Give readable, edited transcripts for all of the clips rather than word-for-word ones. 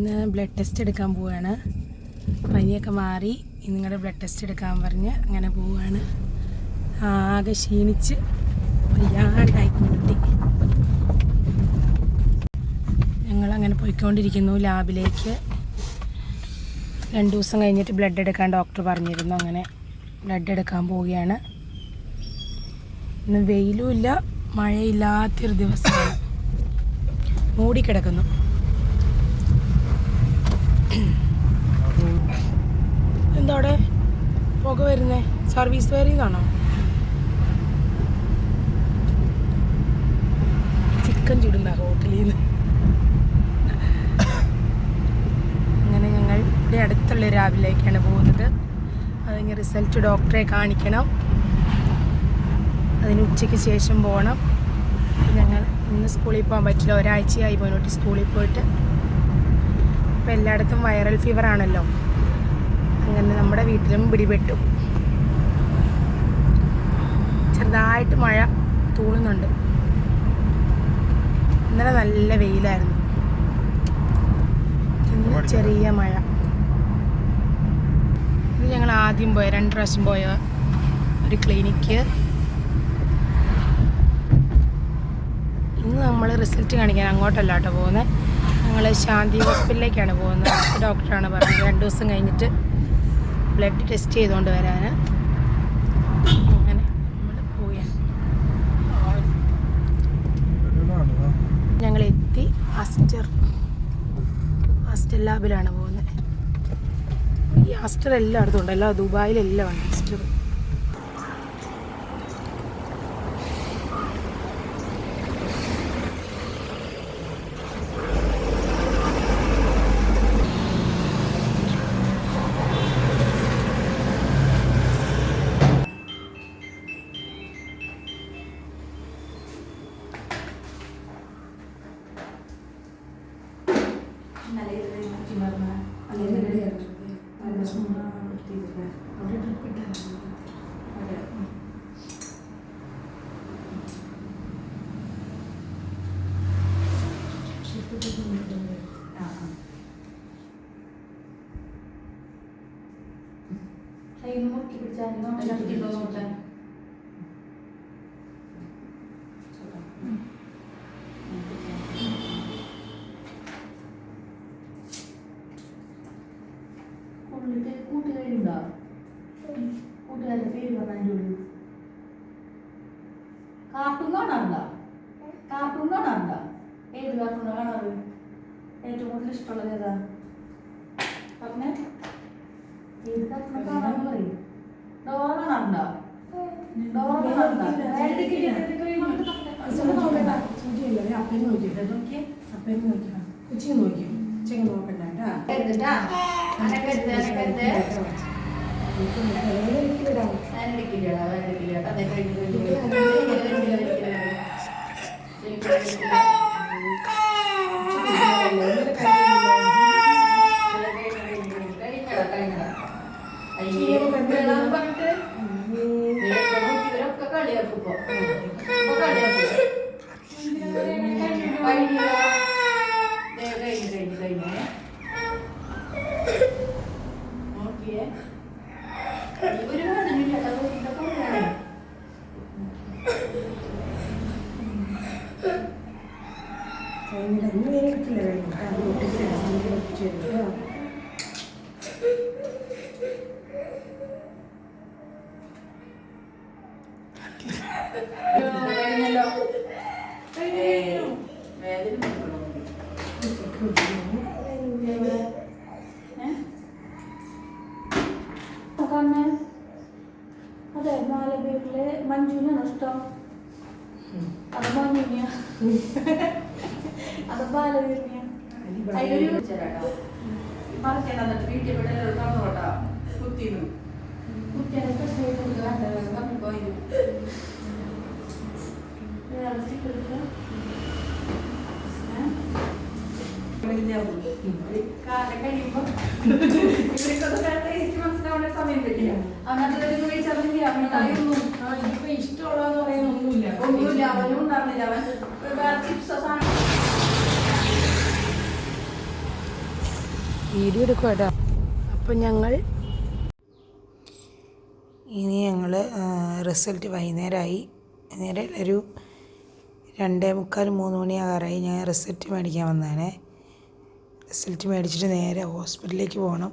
ഇന്ന് blood test എടുക്കാൻ പോവുകയാണ്. പനിയൊക്കെ മാറി നിങ്ങളുടെ ബ്ലഡ് ടെസ്റ്റ് എടുക്കാൻ പറഞ്ഞ് അങ്ങനെ പോവുകയാണ്. ആകെ ക്ഷീണിച്ച് വയ്യാണ്ടായിക്കൊണ്ടി. ഞങ്ങളങ്ങനെ പോയിക്കൊണ്ടിരിക്കുന്നു ലാബിലേക്ക്. 2 ദിവസം കഴിഞ്ഞിട്ട് ബ്ലഡ് എടുക്കാൻ ഡോക്ടർ പറഞ്ഞിരുന്നു. അങ്ങനെ ബ്ലഡ് എടുക്കാൻ പോവുകയാണ്. ഇന്ന് വെയിലും ഇല്ല മഴയില്ലാത്തൊരു ദിവസമാണ്. മൂടിക്കിടക്കുന്നു. എന്താ അവിടെ പുക വരുന്നേ? സർവീസ് വയറിന്നാണോ? ചിക്കൻ ചുടുന്ന ഹോട്ടലിൽ നിന്ന്. അങ്ങനെ ഞങ്ങൾ ഇവിടെ അടുത്തുള്ള ലാബിലേക്കാണ് പോകുന്നത്. അതിന് റിസൾട്ട് ഡോക്ടറെ കാണിക്കണം. അതിന് ഉച്ചയ്ക്ക് ശേഷം പോകണം. ഞങ്ങൾ ഇന്ന് സ്കൂളിൽ പോകാൻ പറ്റില്ല. ഒരാഴ്ചയായി പോയിട്ട് സ്കൂളിൽ പോയിട്ട്. ഇപ്പം എല്ലായിടത്തും വൈറൽ ഫീവർ ആണല്ലോ. അങ്ങനെ നമ്മുടെ വീട്ടിലും പിടിപെട്ടു. ചെറുതായിട്ട് മഴ തൂളുന്നുണ്ട്. ഇന്നലെ നല്ല വെയിലായിരുന്നു. ഇന്ന് ചെറിയ മഴ. ഇത് ഞങ്ങൾ ആദ്യം 2 പ്രാവശ്യം പോയ ഒരു ക്ലിനിക്ക്. ഇന്ന് നമ്മൾ റിസൾട്ട് കാണിക്കാൻ അങ്ങോട്ടല്ല കേട്ടോ പോകുന്നത്. ഞങ്ങൾ ശാന്തി ഹോസ്പിറ്റലിലേക്കാണ് പോകുന്നത്. ഡോക്ടറാണ് പറഞ്ഞത് 2 ദിവസം കഴിഞ്ഞിട്ട് ബ്ലഡ് ടെസ്റ്റ് ചെയ്തുകൊണ്ട് വരാൻ. അങ്ങനെ നമ്മൾ പോയാണ്. ഞങ്ങൾ എത്തി. ആസ്റ്റർ ലാബിലാണ് പോകുന്നത്. ഈ ആസ്റ്റർ എല്ലായിടത്തും ഉണ്ടല്ലോ. ദുബായിലെല്ലാം ഉണ്ട് ആസ്റ്റർ. മുറുക്കി പിടിച്ചാൽ നോക്കാൻ കൂട്ടുകാരുണ്ടോ? കൂട്ടുകാരുടെ പേര് പറഞ്ഞോളൂ. കാർട്ടൂൺ കാണാറുണ്ടോ? കാർട്ടൂൺ കാണാറുണ്ടോ? ഏത് കാർട്ടൂൺ കാണാറ്? ഏറ്റവും കൂടുതൽ ഇഷ്ടമുള്ളത് ഏതാ പറഞ്ഞേ? ഏത് കാർട്ടൂൺ കാണാൻ പറയും? ഡോറ കാണാറുണ്ടോ? ഡോറ കാണാറുണ്ടോ? കൊച്ചിന് നോക്കിയോ? ഉച്ചയ്ക്ക് നോക്കണ്ട കേട്ടോ. ഇവരൊക്കെ കളിയാക്കുമ്പോ നോക്കിയേ ഒരു അതെ മാലബേട്ടിലെ മഞ്ജുവിനാണ് ഇഷ്ടം. അത് മഞ്ജുവിന അത് ബാലവീർണിയ. അതിലൊരു മറക്കണ്ട വീട്ടിൽ ഇവിടെ കാണുന്നോട്ടാ. കുട്ടികളെ കാലം കഴിയുമ്പോ ഇവർക്കൊക്കെ മനസ്സിലാവേണ്ട സമയം പറ്റില്ല. അങ്ങനത്തെ ഇപ്പൊ ഇഷ്ടമുള്ളതെന്ന് പറയാൻ ഒന്നുമില്ല. അവനും ഉണ്ടായിരുന്നില്ല. അവൻ വേറെ ചിപ്സോ സാധനം വീഡിയോ എടുക്കും കേട്ടോ. അപ്പം ഇനി ഞങ്ങൾ റിസൾട്ട് വൈകുന്നേരമായി. നേരെ ഒരു 2:45 3 മണിയാകാറായി. ഞാൻ റിസൾട്ട് മേടിക്കാൻ വന്നതാണേ. റിസൾട്ട് മേടിച്ചിട്ട് നേരെ ഹോസ്പിറ്റലിലേക്ക് പോകണം.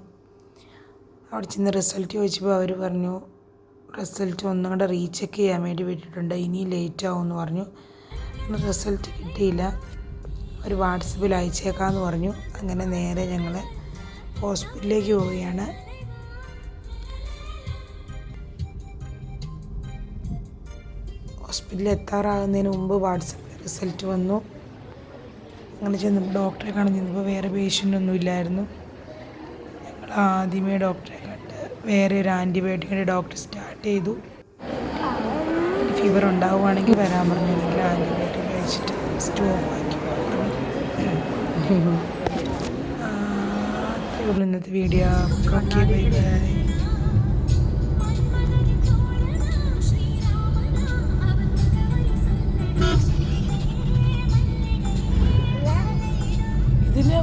അവിടെ ചെന്ന് റിസൾട്ട് ചോദിച്ചപ്പോൾ അവർ പറഞ്ഞു റിസൾട്ട് ഒന്നും കൂടെ റീചെക്ക് ചെയ്യാൻ വേണ്ടി വിട്ടിട്ടുണ്ട്, ഇനി ലേറ്റ് ആവുമെന്ന് പറഞ്ഞു. റിസൾട്ട് കിട്ടിയില്ല, ഒരു വാട്സപ്പിൽ അയച്ചേക്കാമെന്ന് പറഞ്ഞു. അങ്ങനെ നേരെ ഞങ്ങൾ ഹോസ്പിറ്റലിലേക്ക് പോവുകയാണ്. ഹോസ്പിറ്റലിൽ എത്താറാകുന്നതിന് മുമ്പ് വാട്സപ്പിൽ റിസൾട്ട് വന്നു. അങ്ങനെ ചെന്നപ്പോൾ ഡോക്ടറെ കാണാൻ ചെന്നപ്പോൾ വേറെ പേഷ്യൻ്റൊന്നും ഇല്ലായിരുന്നു. ഞങ്ങൾ ആദ്യമേ ഡോക്ടറെ കണ്ട് വേറെ ഒരു ആൻറ്റിബയോട്ടിക്കിൻ്റെ ഡോക്ടർ സ്റ്റാർട്ട് ചെയ്തു. ഫീവർ ഉണ്ടാവുകയാണെങ്കിൽ വരാൻ പറഞ്ഞു. അല്ലെങ്കിൽ ആൻറ്റിബയോട്ടിക് കഴിച്ചിട്ട് സ്റ്റോപ്പ് ആക്കി അത്രയുള്ളൂ ഇന്നത്തെ വീഡിയോ. Okay, bye bye. ഇതിന്